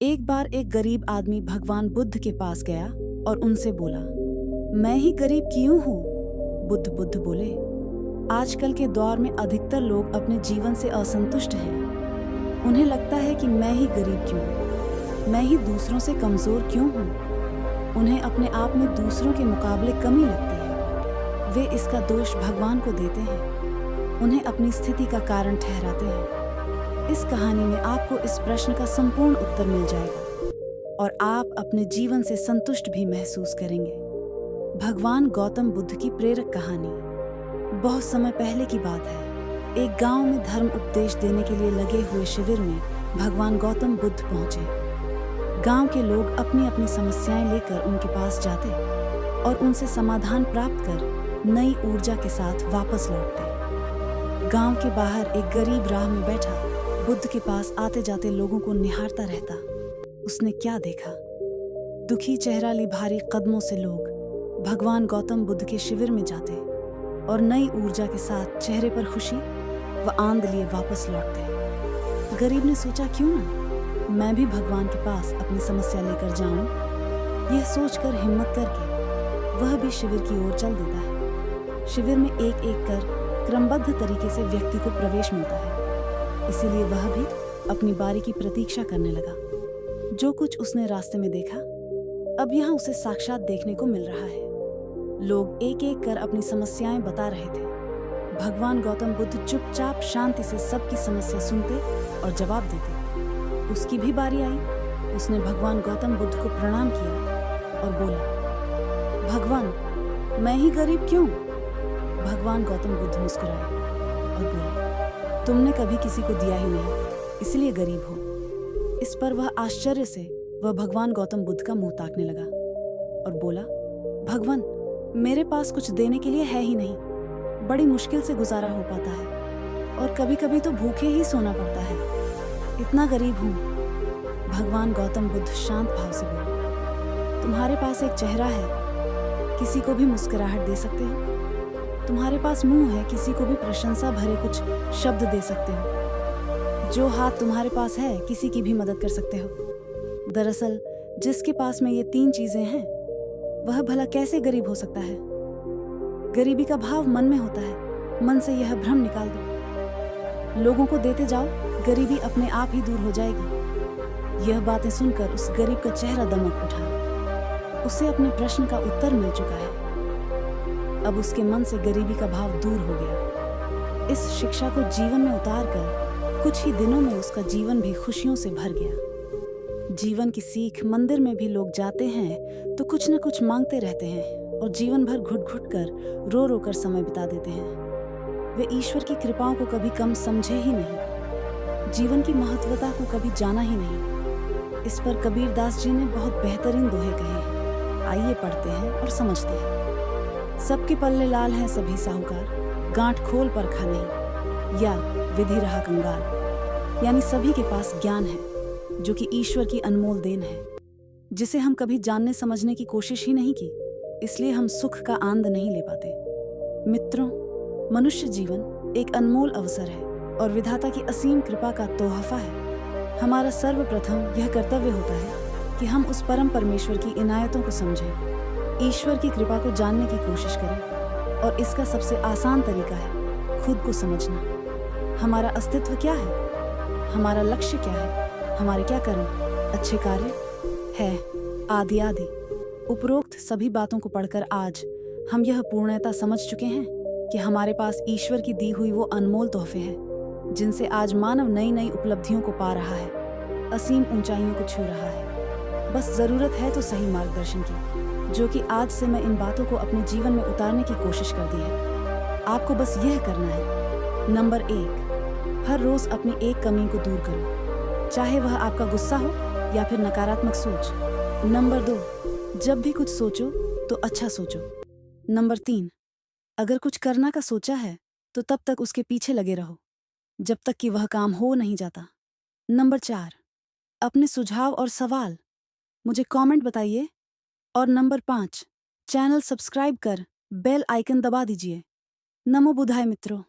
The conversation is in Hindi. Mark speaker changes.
Speaker 1: एक बार एक गरीब आदमी भगवान बुद्ध के पास गया और उनसे बोला, मैं ही गरीब क्यों हूँ? बुद्ध बोले, आजकल के दौर में अधिकतर लोग अपने जीवन से असंतुष्ट हैं। उन्हें लगता है कि मैं ही गरीब क्यों हूँ? मैं ही दूसरों से कमजोर क्यों हूँ? उन्हें अपने आप में दूसरों के मुकाबले कमी लगती है। वे इसका दोष भगवान को देते हैं, उन्हें अपनी स्थिति का कारण ठहराते हैं। इस कहानी में आपको इस प्रश्न का संपूर्ण उत्तर मिल जाएगा और आप अपने जीवन से संतुष्ट भी महसूस करेंगे। भगवान गौतम बुद्ध की प्रेरक कहानी। बहुत समय पहले की बात है। एक गांव में धर्म उपदेश देने के लिए लगे हुए शिविर में भगवान गौतम बुद्ध पहुंचे। गांव के लोग अपनी अपनी समस्याएं लेकर उनके पास जाते और उनसे समाधान प्राप्त कर नई ऊर्जा के साथ वापस लौटते। गांव के बाहर एक गरीब राह में बैठा बुद्ध के पास आते जाते लोगों को निहारता रहता। उसने क्या देखा? दुखी चेहरा ली भारी कदमों से लोग भगवान गौतम बुद्ध के शिविर में जाते और नई ऊर्जा के साथ चेहरे पर खुशी व आनंद लिए वापस लौटते। गरीब ने सोचा, क्यों ना मैं भी भगवान के पास अपनी समस्या लेकर जाऊं। यह सोचकर हिम्मत करके वह भी शिविर की ओर चल देता है। शिविर में एक एक कर क्रमबद्ध तरीके से व्यक्ति को प्रवेश मिलता है, इसीलिए वह भी अपनी बारी की प्रतीक्षा करने लगा। जो कुछ उसने रास्ते में देखा, अब यहाँ उसे साक्षात देखने को मिल रहा है। लोग एक एक कर अपनी समस्याएं बता रहे थे। भगवान गौतम बुद्ध चुपचाप शांति से सबकी समस्या सुनते और जवाब देते। उसकी भी बारी आई। उसने भगवान गौतम बुद्ध को प्रणाम किया और बोला, भगवान, मैं ही गरीब क्यों? भगवान गौतम बुद्ध मुस्कुराए और बोले, तुमने कभी किसी को दिया ही नहीं, इसलिए गरीब हो। इस पर वह आश्चर्य से वह भगवान गौतम बुद्ध का मुंह ताकने लगा और बोला, भगवान, मेरे पास कुछ देने के लिए है ही नहीं। बड़ी मुश्किल से गुजारा हो पाता है और कभी कभी तो भूखे ही सोना पड़ता है। इतना गरीब हूँ। भगवान गौतम बुद्ध शांत भाव से बोले, तुम्हारे पास एक चेहरा है, किसी को भी मुस्कुराहट दे सकते हो। तुम्हारे पास मुंह है, किसी को भी प्रशंसा भरे कुछ शब्द दे सकते हो। जो हाथ तुम्हारे पास है, किसी की भी मदद कर सकते हो। दरअसल जिसके पास में ये तीन चीजें हैं, वह भला कैसे गरीब हो सकता है? गरीबी का भाव मन में होता है। मन से यह भ्रम निकाल दो। लोगों को देते जाओ, गरीबी अपने आप ही दूर हो जाएगी। यह बातें सुनकर उस गरीब का चेहरा दमक उठा। उसे अपने प्रश्न का उत्तर मिल चुका है। अब उसके मन से गरीबी का भाव दूर हो गया। इस शिक्षा को जीवन में उतार कर कुछ ही दिनों में उसका जीवन भी खुशियों से भर गया। जीवन की सीख। मंदिर में भी लोग जाते हैं तो कुछ न कुछ मांगते रहते हैं और जीवन भर घुट घुट कर रो रो कर समय बिता देते हैं। वे ईश्वर की कृपाओं को कभी कम समझे ही नहीं, जीवन की महत्वता को कभी जाना ही नहीं। इस पर कबीर दास जी ने बहुत बेहतरीन दोहे कहे हैं। आइए पढ़ते हैं और समझते हैं। सबके पल्ले लाल हैं सभी साहूकार, गांठ खोल परखा नहीं, या विधि रहा कंगाल। यानी सभी के पास ज्ञान है जो कि ईश्वर की अनमोल देन है, जिसे हम कभी जानने समझने की कोशिश ही नहीं की, इसलिए हम सुख का आनंद नहीं ले पाते। मित्रों, मनुष्य जीवन एक अनमोल अवसर है और विधाता की असीम कृपा का तोहफा है। हमारा सर्वप्रथम यह कर्तव्य होता है कि हम उस परम परमेश्वर की इनायतों को समझें, ईश्वर की कृपा को जानने की कोशिश करें। और इसका सबसे आसान तरीका है खुद को समझना। हमारा अस्तित्व क्या है, हमारा लक्ष्य क्या है, हमारे क्या कर्म, अच्छे कार्य है, आदि आदि। उपरोक्त सभी बातों को पढ़कर आज हम यह पूर्णतः समझ चुके हैं कि हमारे पास ईश्वर की दी हुई वो अनमोल तोहफे हैं जिनसे आज मानव नई नई उपलब्धियों को पा रहा है, असीम ऊंचाइयों को छू रहा है। बस जरूरत है तो सही मार्गदर्शन की, जो कि आज से मैं इन बातों को अपने जीवन में उतारने की कोशिश कर दी है। आपको बस यह करना है। नंबर 1, हर रोज अपनी एक कमी को दूर करो, चाहे वह आपका गुस्सा हो या फिर नकारात्मक सोच। नंबर 2, जब भी कुछ सोचो तो अच्छा सोचो। नंबर 3, अगर कुछ करना का सोचा है तो तब तक उसके पीछे लगे रहो जब तक कि वह काम हो नहीं जाता। नंबर 4, अपने सुझाव और सवाल मुझे कमेंट बताइए। और नंबर 5, चैनल सब्सक्राइब कर बेल आइकन दबा दीजिए। नमो बुद्धाय मित्रों।